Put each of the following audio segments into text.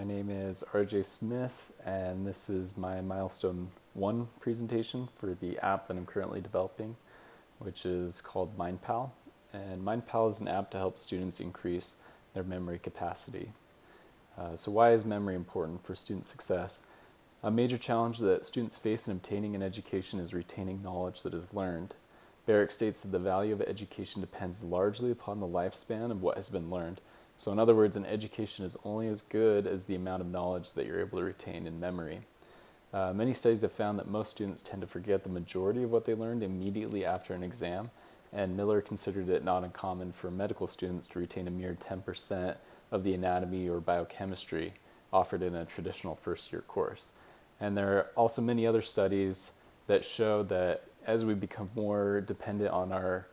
My name is RJ Smith, and this is my Milestone 1 presentation for the app that I'm currently developing, which is called MindPal. And MindPal is an app to help students increase their memory capacity. So why is memory important for student success? A major challenge that students face in obtaining an education is retaining knowledge that is learned. Barrick states that the value of education depends largely upon the lifespan of what has been learned. So in other words, an education is only as good as the amount of knowledge that you're able to retain in memory. Many studies have found that most students tend to forget the majority of what they learned immediately after an exam, and Miller considered it not uncommon for medical students to retain a mere 10% of the anatomy or biochemistry offered in a traditional first-year course. And there are also many other studies that show that as we become more dependent on our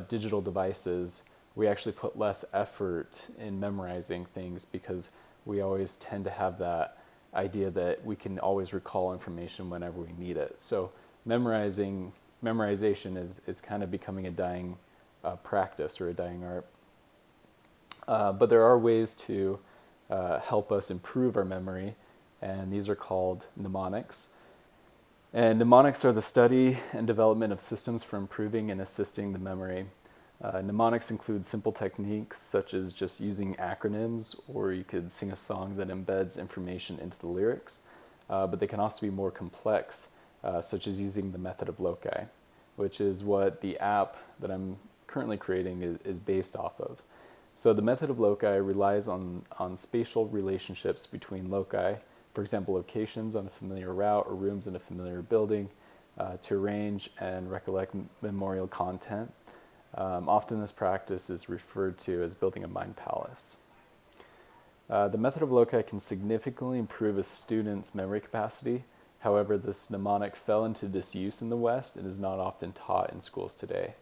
digital devices, we actually put less effort in memorizing things because we always tend to have that idea that we can always recall information whenever we need it. So memorization is kind of becoming a dying practice or a dying art. But there are ways to help us improve our memory, and these are called mnemonics. And mnemonics are the study and development of systems for improving and assisting the memory. Mnemonics include simple techniques such as just using acronyms, or you could sing a song that embeds information into the lyrics, but they can also be more complex, such as using the method of loci, which is what the app that I'm currently creating is based off of. So the method of loci relies on spatial relationships between loci, for example, locations on a familiar route or rooms in a familiar building, to arrange and recollect memorial content. Often this practice is referred to as building a mind palace. The method of loci can significantly improve a student's memory capacity. However, this mnemonic fell into disuse in the West and is not often taught in schools today.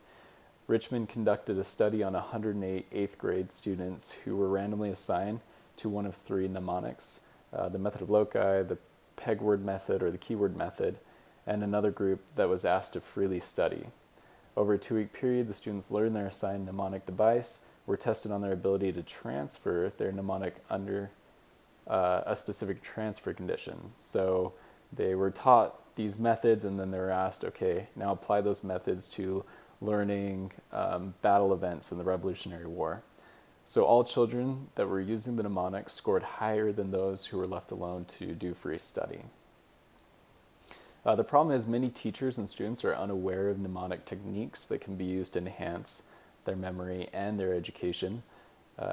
Richmond conducted a study on 108 8th grade students who were randomly assigned to one of three mnemonics, the method of loci, the peg word method, or the keyword method, and another group that was asked to freely study. Over a 2-week period, the students learned their assigned mnemonic device, were tested on their ability to transfer their mnemonic under a specific transfer condition. So they were taught these methods, and then they were asked, okay, now apply those methods to learning battle events in the Revolutionary War. So all children that were using the mnemonic scored higher than those who were left alone to do free study. The problem is many teachers and students are unaware of mnemonic techniques that can be used to enhance their memory and their education.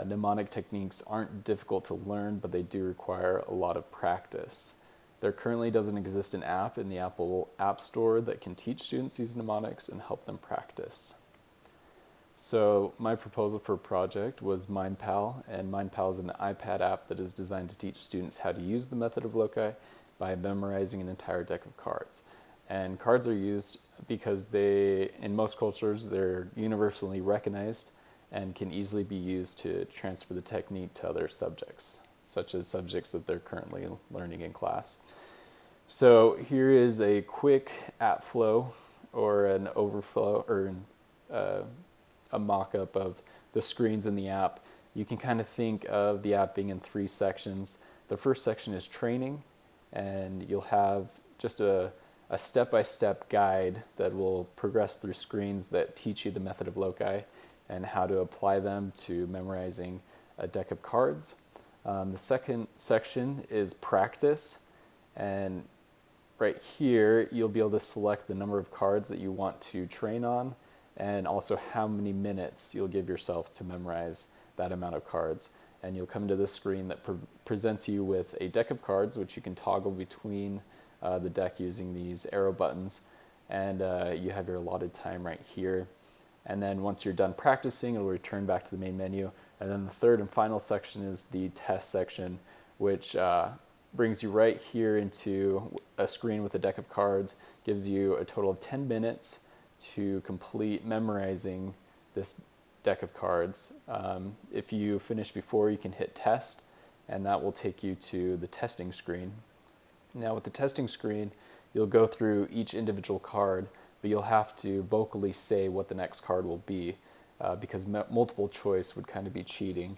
Mnemonic techniques aren't difficult to learn, but they do require a lot of practice. There currently doesn't exist an app in the Apple App Store that can teach students these mnemonics and help them practice. So my proposal for a project was MindPal, and MindPal is an iPad app that is designed to teach students how to use the method of loci by memorizing an entire deck of cards. And cards are used because in most cultures, they're universally recognized and can easily be used to transfer the technique to other subjects, such as subjects that they're currently learning in class. So here is a quick app flow or an overflow or a mock-up of the screens in the app. You can kind of think of the app being in 3 sections. The first section is training, and you'll have just a step-by-step guide that will progress through screens that teach you the method of loci and how to apply them to memorizing a deck of cards. The second section is practice, and right here you'll be able to select the number of cards that you want to train on and also how many minutes you'll give yourself to memorize that amount of cards. And you'll come to this screen that presents you with a deck of cards, which you can toggle between the deck using these arrow buttons, and you have your allotted time right here. And then once you're done practicing, it'll return back to the main menu. And then the third and final section is the test section, which brings you right here into a screen with a deck of cards, gives you a total of 10 minutes to complete memorizing this deck of cards. If you finish before, you can hit test, and that will take you to the testing screen. Now with the testing screen, you'll go through each individual card, but you'll have to vocally say what the next card will be, because multiple choice would kind of be cheating.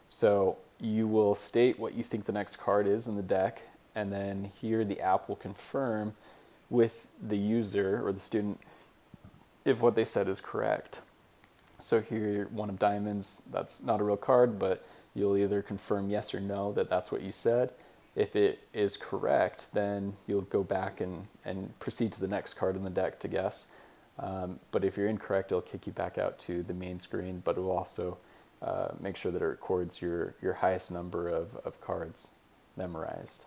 So you will state what you think the next card is in the deck, and then here the app will confirm with the user or the student if what they said is correct. So here, one of diamonds, that's not a real card, but you'll either confirm yes or no that that's what you said. If it is correct, then you'll go back and proceed to the next card in the deck to guess. But if you're incorrect, it'll kick you back out to the main screen, but it will also make sure that it records your highest number of cards memorized.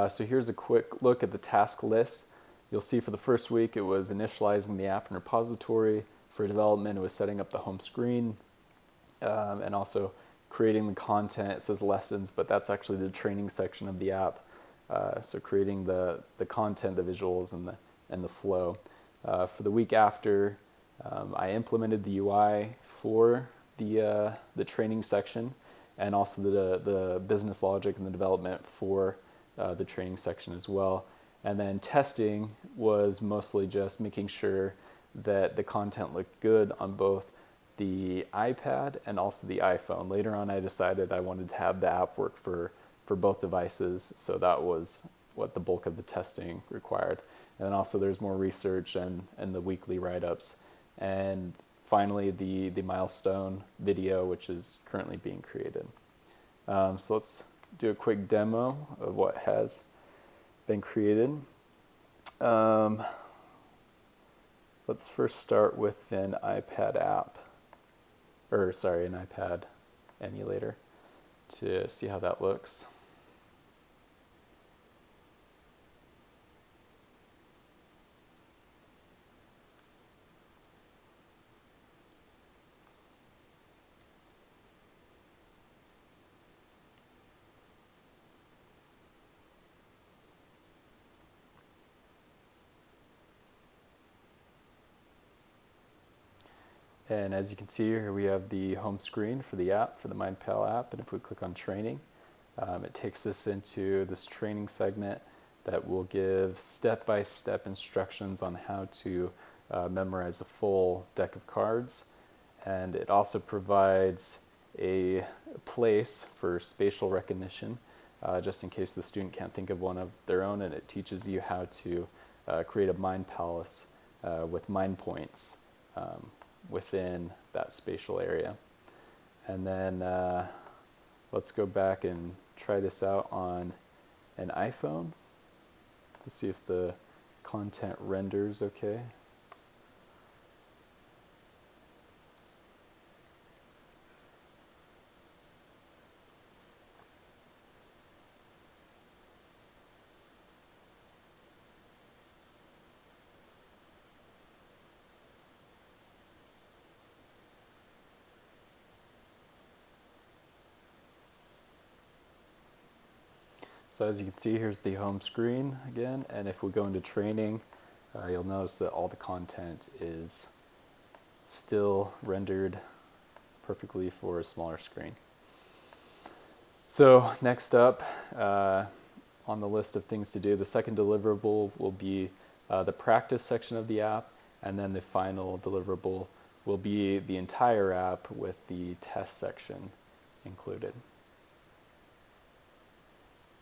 So here's a quick look at the task list. You'll see for the first week it was initializing the app and repository. For development, it was setting up the home screen and also creating the content. It says lessons, but that's actually the training section of the app. So creating the content, the visuals, and the flow. For the week after, I implemented the UI for the training section, and also the business logic and the development for the training section as well. And then testing was mostly just making sure that the content looked good on both the iPad and also the iPhone. Later on, I decided I wanted to have the app work for both devices, so that was what the bulk of the testing required. And then also there's more research and the weekly write-ups. And finally, the Milestone video, which is currently being created. So let's do a quick demo of what has been created. Let's first start with an iPad app, an iPad emulator to see how that looks. And as you can see here, we have the home screen for the app, for the MindPal app. And if we click on training, it takes us into this training segment that will give step-by-step instructions on how to memorize a full deck of cards. And it also provides a place for spatial recognition, just in case the student can't think of one of their own. And it teaches you how to create a mind palace with mind points within that spatial area. And then let's go back and try this out on an iPhone to see if the content renders okay. So as you can see, here's the home screen again, and if we go into training, you'll notice that all the content is still rendered perfectly for a smaller screen. So next up on the list of things to do, the second deliverable will be the practice section of the app, and then the final deliverable will be the entire app with the test section included.